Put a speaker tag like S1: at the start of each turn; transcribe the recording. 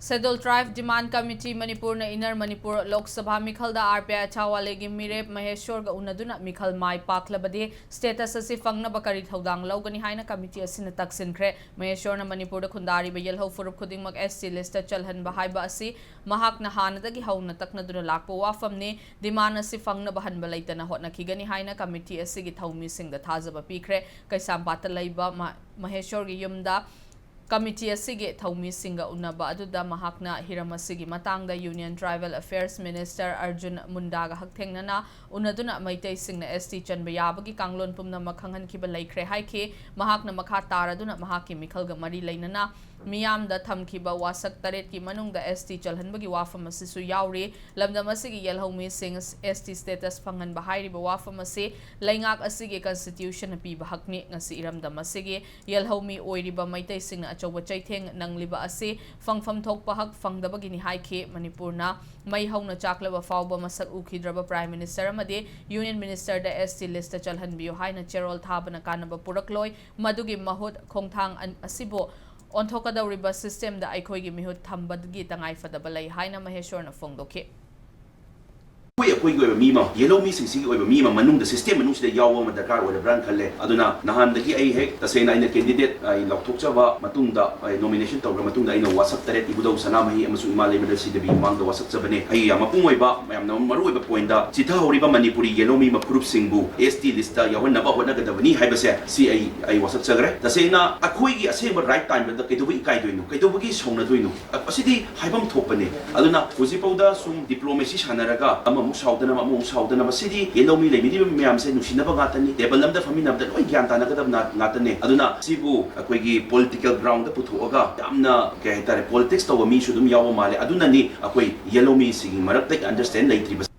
S1: Scheduled Tribe Demand Committee Manipur na Inner Manipur Lok Sabha Mikhalda RPI Chawalegi Mirep Maheshwar ga unaduna Mikhal Mai Paklabadi status asi fangna bakari thodang lawgani haina committee asina taksinkhre Maheshwar na Manipur da khundari ba yelho furup khudingmak SC list chalhan ba haiba asi mahak na hanadagi hauna takna duna lakpo wafamni demand asi fangna bahan ba laitana hotna khigani haina committee asi gi thaumi singda thajaba pikre kaisam pata laiba Maheshwar gi yumda Committee asige thaumi singa unaba aduda mahakna hiramasigi matangda Union Tribal Affairs Minister Arjun Mundaga hakthengnana unaduna Meitei singna ST chanba yabagi kanglon pumna makhanghan kiba laikre haike mahakna makha taraduna mahaki mikhalga mari lainana miyamda thamkiba wasak taret ki manungda ST chalhanbagi wafam asisu yauri lamdam asigi yelhomi sing ST status phangan bahai riba wafam ase laingak asige constitution pi bahakni ngasi iramdam asige yelhomi oiriba Meitei singna choba chaitheng nangliba ase fangfam thok pahak fangdabagi ni haike Manipurna mai hauna chaklaba fawba masak ukhidraba Prime Minister amade Union Minister da ST list chalhanbiyo haina cherol thabana kanaba purakloi madugi mahut khongthang asibo onthokadawriba system da aikhoigi mihut thambadgi tangai fadaba lai haina Maheshwar na fongdoke
S2: Koi mima yellow mi sing sing mima manung the system manung sida yawa ma dakar wa brand khalle aduna nahan dagi ai hek tasena ina candidate ai lokthok chaba matung da nomination tawra matung da ina wasak taret ibudau sana mahi amasu imalai medal sida bi mang da wasak chabane ai ya mapungoi ba mayam na maru ba point da chitha horiba Manipuri yellow mi maprup singbu ST list da yawan naba hona ga dabani haibase si ai wasak chagre tasena akhoi gi asema right time da kaidobi kai doinu kaidobi songna doinu asidi haibam thopane aduna hujipauda sum diplomacy sanaraga Saudana City, Yellow Me, Medium said, Nushinabagatan, Debalam, the family of the Loyantanakadam Natane, Aduna, Sibu, a quiggy political ground, the Putuoga, Damna, Gaita, politics over me, should Yawa Male, Aduna, a quay, Yellow Me singing, Maratek, understand later.